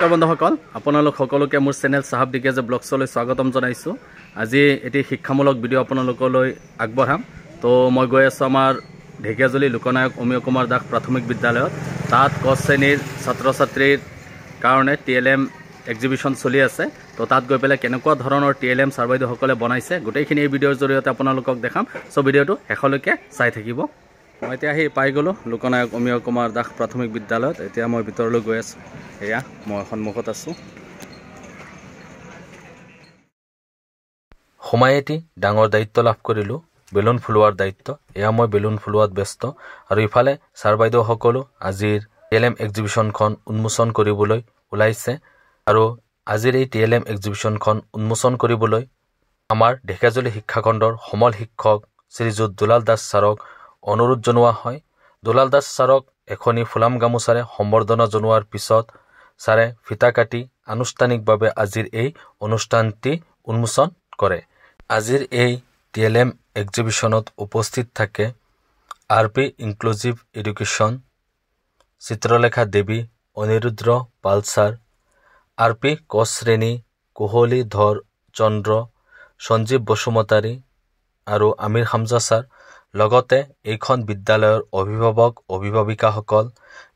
নমস্কাৰ বন্ধুসকল আপোনালোক সকলোকে মোৰ চেনেল সাহাব দিগেজ ব্লগছলৈ স্বাগতম জনাইছো। আজি এটি শিক্ষামূলক ভিডিঅ' আপোনালোকলৈ আগবঢ়াম। তো মই গৈ আছো আমাৰ ঢেকিয়াজুলি লোকনায়ক অমিয় কুমাৰ দাস প্ৰাথমিক বিদ্যালয়ত। তাত ক শ্ৰেণীৰ ছাত্ৰ ছাত্ৰীৰ কাৰণে TLM এক্সিবিশন চলি আছে। তো তাত গৈ পেলাই কেনেকুৱা ধৰণৰ TLM ছাৰ বাইদেউসকলে বনাইছে গোটেইখিনি এই ভিডিঅ'ৰ জৰিয়তে আপোনালোকক দেখাম। সো ভিডিঅ'টো শেষলৈকে চাই থাকিব। মই এতিয়া আহি পাই গ'লো লোকনায়ক অমিয় কুমাৰ দাস প্ৰাথমিক বিদ্যালয়ত। এতিয়া মই ভিতৰলৈ গৈ আছোঁ। এয়া মই সন্মুখত আছোঁ। সোমাই এটি ডাঙৰ দায়িত্ব লাভ কৰিলোঁ, বেলুন ফুলোৱাৰ দায়িত্ব। এয়া মই বেলুন ফুলোৱাত ব্যস্ত আৰু ইফালে ছাৰ বাইদেউসকলো আজিৰ TLM এক্সিবিশনখন উন্মোচন কৰিবলৈ ওলাইছে। আৰু আজিৰ এই TLM এক্সিবিশনখন উন্মোচন কৰিবলৈ আমাৰ ঢেকিয়াজুলি শিক্ষাখণ্ডৰ সমল শিক্ষক শ্ৰীযুত দুলাল দাস ছাৰক অনুৰোধ জনোৱা হয়। দুলাল দাস ছাৰক এখনি ফুলাম গামোচাৰে সম্বৰ্ধনা জনোৱাৰ পিছত ছাৰে ফিতা কাটি আনুষ্ঠানিকভাৱে আজিৰ এই অনুষ্ঠানটি উন্মোচন কৰে। আজিৰ এই TLM এক্সিবিশনত উপস্থিত থাকে RP ইনক্লুজিভ এডুকেশ্যন, চিত্ৰলেখা দেৱী, অনিৰুদ্ৰ পাল ছাৰ, RP ক শ্ৰেণী কোহলি ধৰ চন্দ্ৰ, সঞ্জীৱ বসুমতাৰী আৰু আমিৰ হামজা ছাৰ, লগতে এইখন বিদ্যালয়ৰ অভিভাৱক অভিভাৱিকাসকল,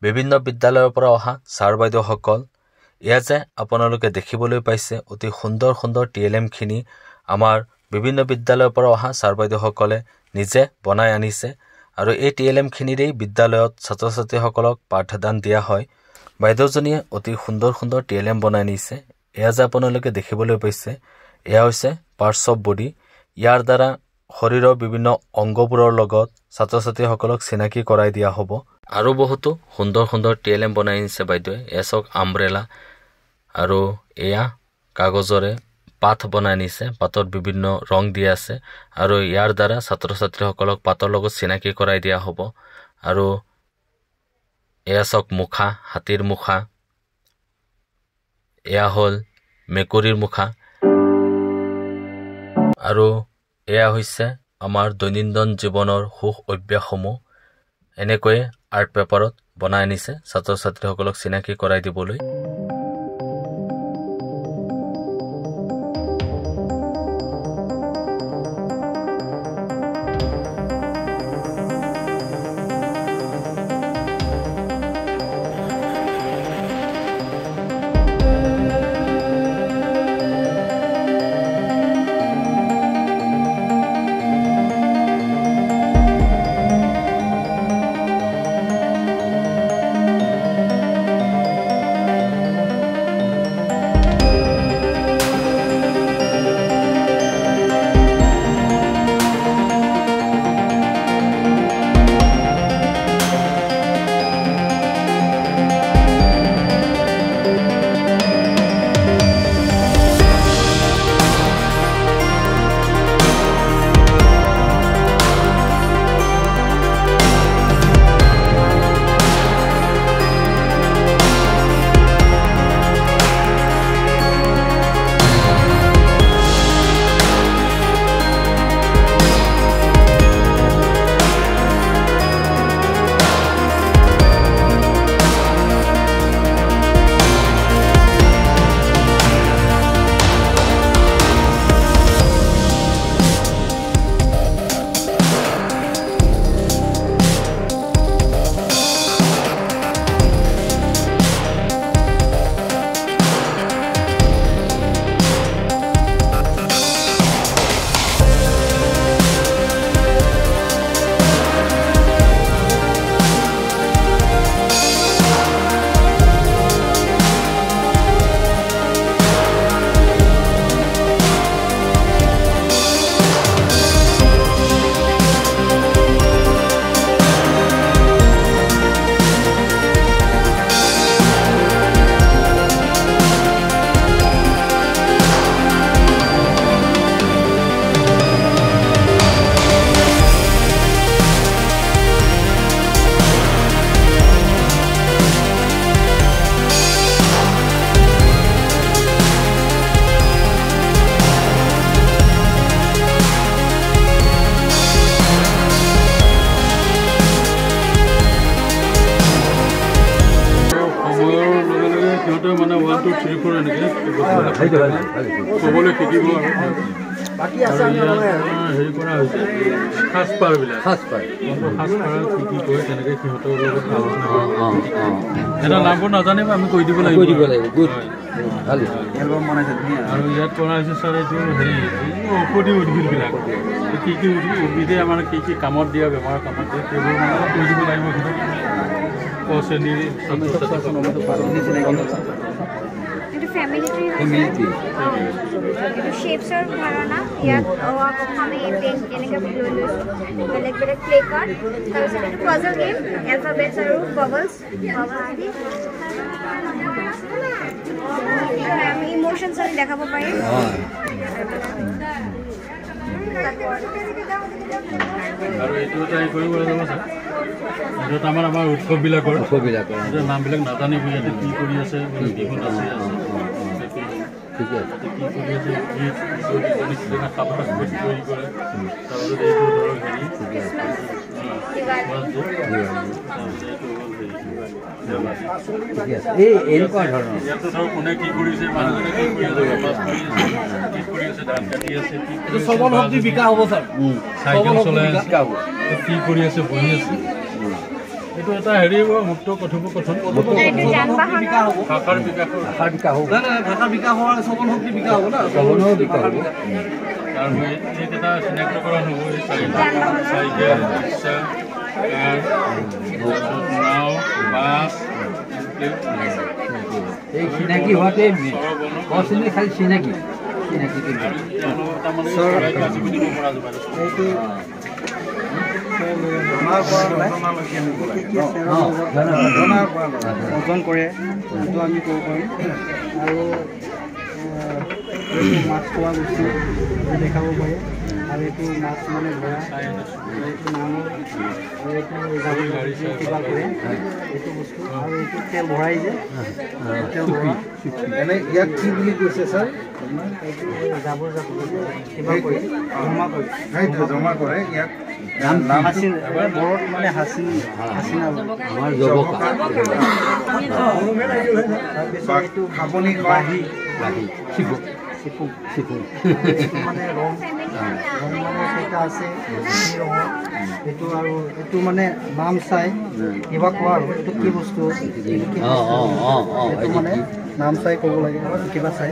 বিভিন্ন বিদ্যালয়ৰ পৰা অহা ছাৰ বাইদেউসকল। এয়া যে আপোনালোকে দেখিবলৈ পাইছে অতি সুন্দৰ সুন্দৰ TLMখিনি আমাৰ বিভিন্ন বিদ্যালয়ৰ পৰা অহা ছাৰ বাইদেউসকলে নিজে বনাই আনিছে। আৰু এই TLMখিনিৰেই বিদ্যালয়ত ছাত্ৰ ছাত্ৰীসকলক পাঠদান দিয়া হয়। বাইদেউজনীয়ে অতি সুন্দৰ সুন্দৰ TLM বনাই নিছে। এয়া যে আপোনালোকে দেখিবলৈ পাইছে এয়া হৈছে পাৰ্টছ অফ বডি। ইয়াৰ দ্বাৰা শৰীৰৰ বিভিন্ন অংগবোৰৰ লগত ছাত্ৰ ছাত্ৰীসকলক চিনাকি কৰাই দিয়া হ'ব। আৰু বহুতো সুন্দৰ সুন্দৰ TLM বনাই নিছে বাইদেৱে। এয়া চাওক আমব্ৰেলা, আৰু এয়া কাগজৰে পাত বনাই নিছে, পাতত বিভিন্ন ৰং দিয়া আছে। আৰু ইয়াৰ দ্বাৰা ছাত্ৰ ছাত্ৰীসকলক পাতৰ লগত চিনাকি কৰাই দিয়া হ'ব। আৰু এয়া চাওক মুখা, হাতীৰ মুখা, এয়া হ'ল মেকুৰীৰ মুখা। আৰু এয়া হৈছে আমাৰ দৈনন্দিন জীৱনৰ সুখ অভ্যাসসমূহ। এনেকৈয়ে আৰ্ট পেপাৰত বনাই আনিছে ছাত্ৰ ছাত্ৰীসকলক চিনাকি কৰাই দিবলৈ। সিহঁতে মানে ৱালটো শ্ৰীপুৰ এনেকৈ ক'বলৈ শিকিব বাকী আছে হেৰি কৰা হৈছে সাজপাৰবিলাক সাজপাৰ কি কি কৰে তেনেকৈ সিহঁতৰ লগত এটা নামবোৰ নাজানিব আমি কৈ দিব লাগিব আৰু ইয়াত কৰা হৈছে ছাৰ এইটো হেৰি ঔষধি উদ্ভিদবিলাক কি কি উদ্ভিদে আমাৰ কি কি কামত দিয়া বেমাৰৰ কামত দিয়ে সেইবোৰ মানে কৈ দিব লাগিব ক শ্ৰেণীৰ ফ্যামিলি ট্রি शेप्स और धारणा या हमें पेन এনেকে বেলেগ বেলেগ প্লে কার্ড তাৰপিছত এটা পাজল গেম অ্যালফাবেটস আৰু বাবলস আদি আমি ইমোশনস আমি দেখাব পাৰিম আৰু এইটো ট্ৰাই কৰিব লাগিব স্যাৰ এটা আমাৰ উৎসৱবিলাকৰ নামবিলাক নাজানিব ইয়াতে কি কৰি আছে বিহুত আছে ঠিক আছে কি কৰি আছে তৈৰি কৰে তাৰপিছত এইটো ধৰক হেৰি এনেকুৱা ধৰণৰ ইয়াতো ধৰক কোনে কি কৰিছে মানুহজনে কি কৰি আছে ধান কাটি আছে সবল শক্তি বিকাশ হ'ব ছাৰ চাইকেল চলাই আছে কি কৰি আছে বহি আছে এইটো এটা হেৰি মুক্ত কথোপকথন ভাষাৰ বিকাশ হ'ব ভাষাৰ বিকাশ হোৱাৰ সবল শক্তি বিকাশ হ'ব না সবলৰ বিকাশ হ'ব আৰু এইকেইটা চিনাক্ত কৰা হ'ব এই চাইকেল ৰিক্সা নাও বাছ এই চিনাকি হোৱাতে কচোনে খালি চিনাকি ওজন কৰে সেইটো আমি ক'ব পাৰিম আৰু মাছ খোৱা বস্তু দেখাব পাৰিম আৰু এইটো মাছ মানে ধৰা এইটো নামৰ আৰু এইটো কিবা কৰে এইটো বস্তু আৰু এইটো তেল ভৰাই যে তেল ভৰা এনে ইয়াক কি বুলি কৈছে ছাৰ এইটো জাবৰ কিবা কৰি জমা কৰে ইয়াক হাচিন বৰত মানে হাচিন আমাৰ জবকা এইটো খাবনি বাহি মানে ৰং মানে কেইটা আছে ৰঙৰ এইটো আৰু এইটো মানে নাম চাই কিবা কোৱা আৰু এইটো কি বস্তু এইটো মানে নাম চাই ক'ব লাগে কিবা চাই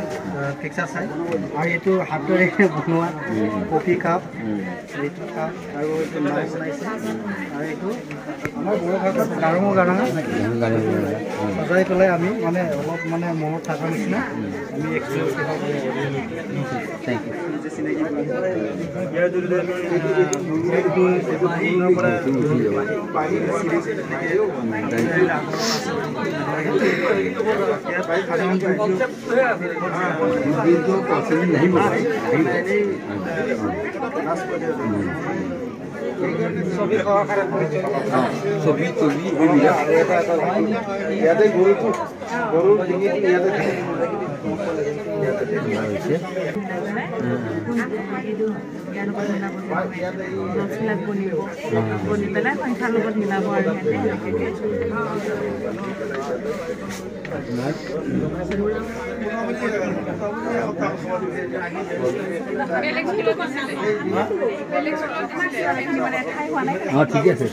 পিকচাৰ চাই আৰু এইটো হাতেৰে বনোৱা কফি কাপ এইটো কাপ আৰু এইটো নাম বনাইছে আৰু এইটো আমাৰ বড়ো ভাষাত গাৰোঙৰ গাৰাঙা সজাই পেলাই আমি মানে অলপ মানে মনত থকাৰ নিচিনা আমি ছবি তুলি ইয়াতে গৰুটো গৰুৰ ডিঙিটো ইয়াতে বনি পেলাই সংখ্যাৰ লগত মিলাব আৰু ঠিকে আছে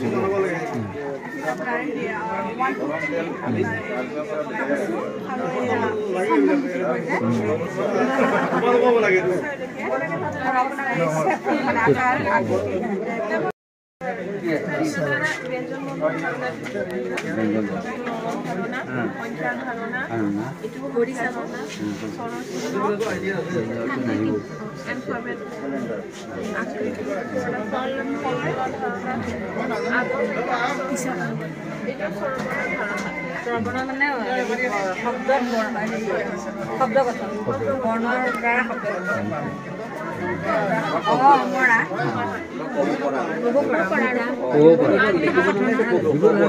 শ্ৰৱণ মানে শব্দ গঠন বৰ্ণৰ দ্বাৰা শব্দ অমৰা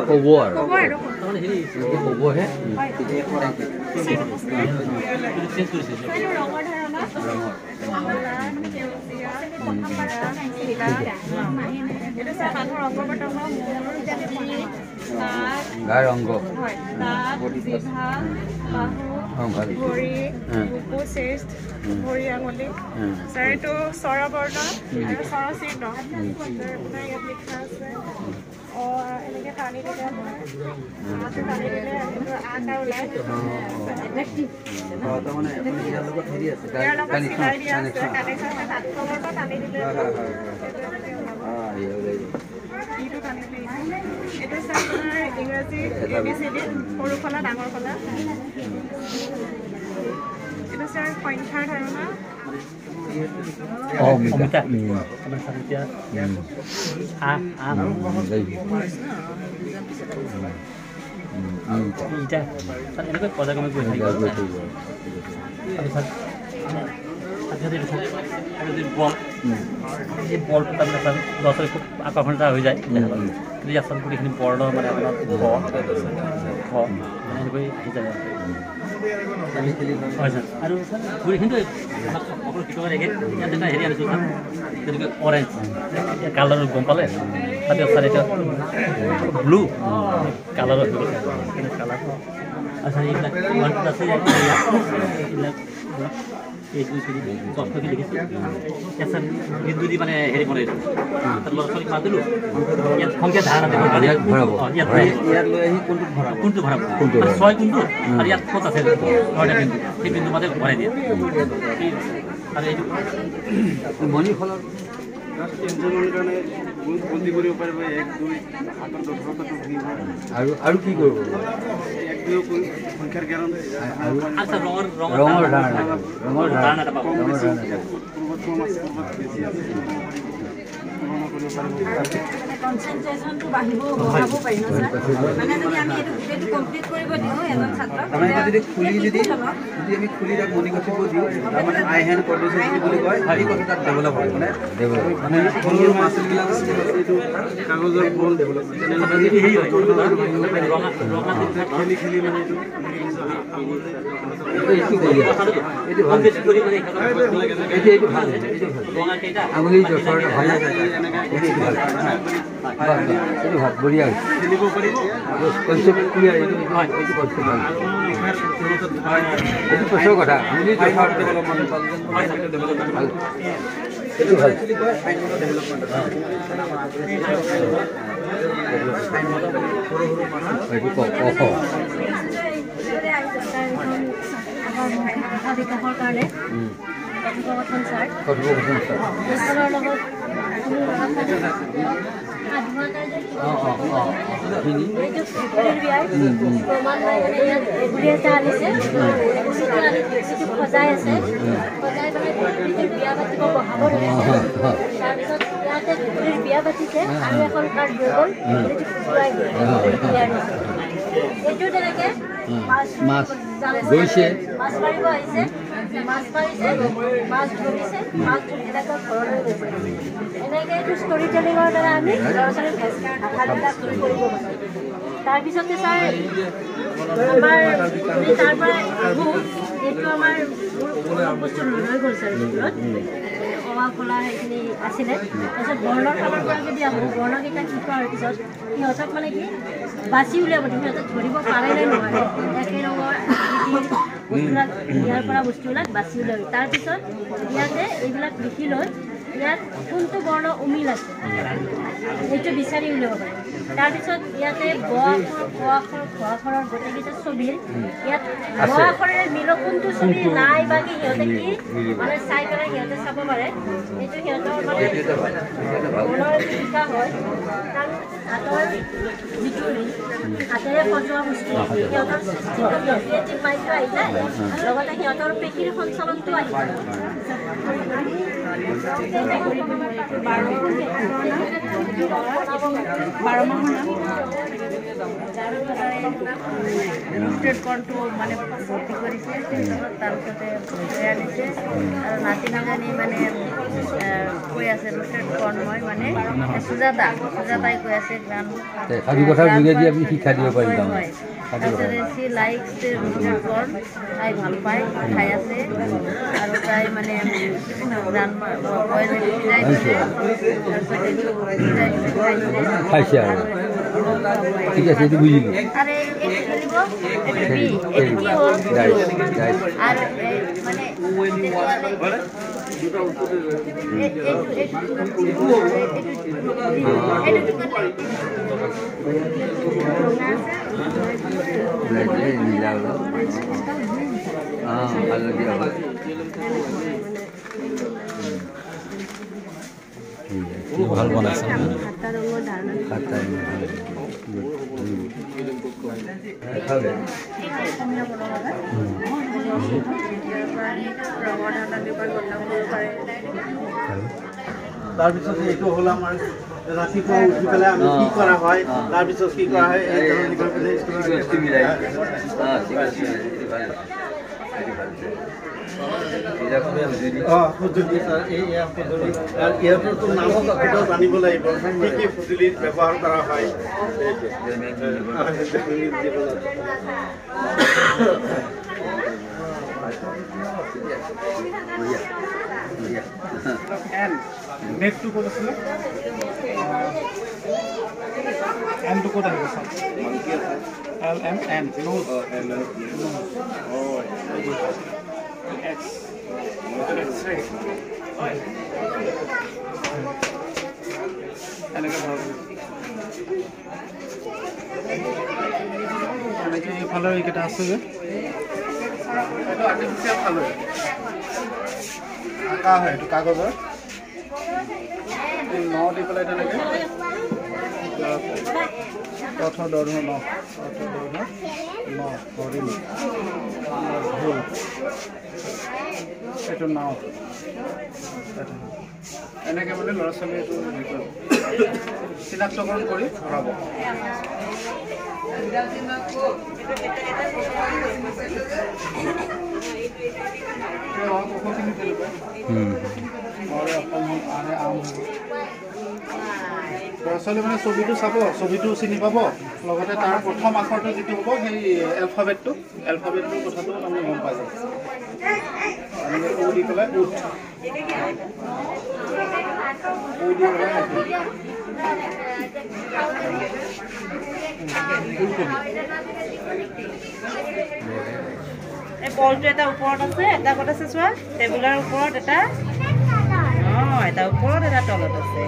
ক'ব আৰু ক'বহে গাৰ অংগ হয়, দাঁত, জিভা, বাহু, ভৰি বুকু চেষ্ট ভৰি আঙুলি ছাৰ এইটো স্বৰবৰ্ণ আৰু স্বৰচিহ্ন আপোনাৰ ইয়াত লিখা আছে এনেকৈ টানি দিলে টানি দিলে আকাৰ ওলায় ইয়াৰ লগত চিলাই দিয়া আছে কানেকশ্যন হাতখনতো টানি দিলে এইটো টানি দিলে এইটো ছাৰ আপোনাৰ ইংৰাজী ABCD সৰু ফলা ডাঙৰ ফলা এইটো ছাৰ সংখ্যাৰ ধাৰণা এনেকৈ পৰ্যায়ক্ৰমে গৈ থাকিব বল এই বলটো তাৰমানে ছাৰ ল'ৰা ছোৱালী খুব আকৰ্ষণ এটা হৈ যায় কিন্তু ইয়াত ছাৰ গোটেইখিনি বৰ্ণ মানে আপোনাৰ এনেকৈ হৈ যায় হয় ছাৰ আৰু ছাৰ গোটেইখিনিতো আমাক সকলো শিকাব লাগে ইয়াত এটা হেৰি আনিছোঁ ছাৰ যেনেকৈ অৰেঞ্জ কালাৰ গম পালে তাৰপিছত ছাৰ এতিয়া ব্লু কালাৰৰ হৈ গ'ল কালাৰ আৰু ছাৰ এইবিলাক আছে এইবিলাক কষ্টকে লিখিছোঁ ইয়াত ছাৰ বিদ্যুতি মানে হেৰি বনাইছোঁ ল'ৰা ছোৱালীক মাত দিলোঁ ইয়াত সংখ্যা ধাৰণা দিব কোনটো ভৰাব ছয় কোনটো আৰু ইয়াত ক'ত আছে ছয়টা বিন্দু সেই বিন্দু মতে ভৰাই দিয়ে আৰু এইটো মণিফলৰ আৰু কি কৰিব আচ্ছা ৰঙৰ ধাৰণা এটা পাব কনচেনট্ৰেশ্যনটো বাঢ়িব বঢ়াব পাৰি ন ছাৰ মানে যদি আমি এইটো গোটেইটো কমপ্লিট কৰিব দিওঁ এজন ছাত্ৰক যদি আমি খুলি তাক মনি গঠিব দিওঁ তাৰমানে আই হেণ্ড প্ৰডিউচাৰ বুলি কয় সেই কথা তাত ডেভেলপ হয় মানে সৰু মাছবিলাক এইটো কাগজৰ বল ডেভেলপ খেলি খেলি মানে আঙুলি জোখৰ ভাল এইটো ভাল বঢ়িয়া হৈছে খেলিব পাৰিব কনচেপ্ট ক্লিয়াৰ এইটো এইটো প্ৰশ্নৰ কথা আঙুলি জোখৰ ডেভেলপমেণ্ট ভাল এইটো ভাল এইটো বিকাশৰ কাৰণে কথোপকথন ছাৰ লগত সজাই আছে সজাই মানে বিয়া পাতিব বহাব তাৰপিছত ইয়াতে বিয়া পাতিছে আৰু এখন কাৰ্ড হৈ গ'ল এইটো তেনেকে মাছ গৈছে মাছ মাৰিব আহিছে মাছ মাৰিছে মাছ ধৰিছে মাছ এনেকৈ ঘৰলৈ গৈছে এনেকৈ এইটো ষ্টৰি টেলিঙৰ দ্বাৰা আমি ল'ৰা ছোৱালীক ভাষাবিলাক কৰিব পাৰোঁ তাৰপিছতে ছাৰ আমাৰ তাৰ পৰা আহোঁ এইটো আমাৰ বস্তু লৈ গ'ল ছাৰ স্কুলত অৱা ফলা সেইখিনি আছিলে তাৰপিছত বৰ্ণৰ ফালৰ পৰা যদি আহোঁ বৰ্ণকেইটা শিকোৱাৰ পিছত সিহঁতক মানে কি বাছি উলিয়াব দিম সিহঁতক ধৰিব পাৰে নে নোৱাৰে একে ৰঙৰ বস্তুবিলাক ইয়াৰ পৰা বস্তুবিলাক বাছি উলিয়াব তাৰপিছত ইয়াতে এইবিলাক লিখি লৈ ইয়াত কোনটো বৰ্ণ উমিল আছে এইটো বিচাৰি উলিয়াব পাৰে তাৰপিছত ইয়াতে ব আখৰ খ আখৰৰ গোটেইকেইটা ছবিৰ ইয়াত ব আখৰেৰে মিল কোনটো ছবি নাই বা কি সিহঁতে কি মানে চাই পেলাই সিহঁতে চাব পাৰে এইটো সিহঁতৰ মানে মনৰ শিকা হয় তাৰপিছত হাতৰ যিটো হাতেৰে সজোৱা বস্তু সিহঁতৰ ক্ৰিয়েটিভ মাইণ্ডটো আহি যায় লগতে সিহঁতৰ পেশীৰ সঞ্চালনটো আহি যায় বাৰ মাহৰ নাম ৰোটেড কৰ্ণটো মানে ভৰ্তি কৰিছে তাৰপিছতে আনিছে আৰু নাতি নাজানি মানে কৈ আছে ৰোটেড কৰ্ণ মই মানে সুজাতাই কৈ আছে গান সাধুকথাৰ যোগেদি আমি শিক্ষা দিব পাৰিম তাৰপিছতে চি লাইকছ ৰোটেড কৰ্ণ তাই ভাল পায় খাই আছে আৰু তাই মানে গান খাইছে আৰু ঠিক আছে এইটো বুজিলোঁ আৰ এই চলিব এটি কি হল আৰ মানে ভাল বনাইছে তাৰপিছত এইটো হ'ল আমাৰ ৰাতিপুৱা উঠি পেলাই আমি কি কৰা হয় তাৰপিছত কি কৰা হয় এই জানিব লাগিব কি কি সঁজুলি ব্যৱহাৰ কৰা হয় নেটটো ক'ত আছিলে এনটো ক'ত আহিব চাওক LMN নোজ X X-ray এনেকৈ ভাব এনেকৈ এইফালৰ এইকেইটা আছে যে এইটো আৰ্টিফিচিয়েল ফালৰ আঁকা হয় এইটো কাগজৰ ন দি পেলাই তেনেকৈ কঠ দৰ্ধ ন হৰিণ ভুল এইটো নাও এনেকৈ মানে ল'ৰা ছোৱালী এইটো চিনাক্তকৰণ কৰি ভৰাব ল'ৰা ছোৱালী মানে ছবিটো চাব ছবিটো চিনি পাব লগতে তাৰ প্ৰথম আখৰটো যিটো হ'ব সেই এলফাবেটটোৰ কথাটো আমি গম পাই যাব ও দি পেলাই উঠ ও দি এই বলটো এটা ওপৰত আছে এটা ক'ত আছে চোৱা টেবুলৰ ওপৰত এটা এটা ওপৰত এটা তলত আছে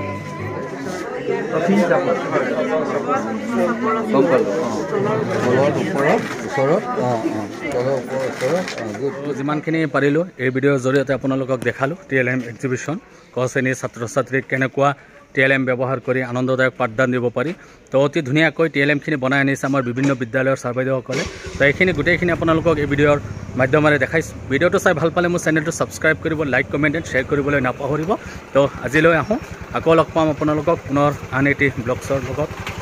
যিমানখিনি পাৰিলোঁ এই ভিডিঅ'ৰ জৰিয়তে আপোনালোকক দেখালোঁ TLM এক্সিবিশ্যন ক শ্ৰেণীৰ ছাত্ৰ ছাত্ৰীক কেনেকুৱা TLM ব্যৱহাৰ কৰি আনন্দদায়ক পাঠদান দিব পাৰি তো অতি ধুনীয়াকৈ TLMখিনি বনাই আনিছে আমাৰ বিভিন্ন বিদ্যালয়ৰ ছাৰ বাইদেউসকলে তো এইখিনি গোটেইখিনি আপোনালোকক এই ভিডিঅ'ৰ মাধ্যমেৰে দেখাইছোঁ ভিডিঅ'টো চাই ভাল পালে মোৰ চেনেলটো ছাবস্ক্ৰাইব কৰিব লাইক কমেণ্ট এণ্ড শ্বেয়াৰ কৰিবলৈ নাপাহৰিব তো আজিলৈ আহোঁ আকৌ লগ পাম আপোনালোকক পুনৰ আন এটি ব্লগছৰ লগত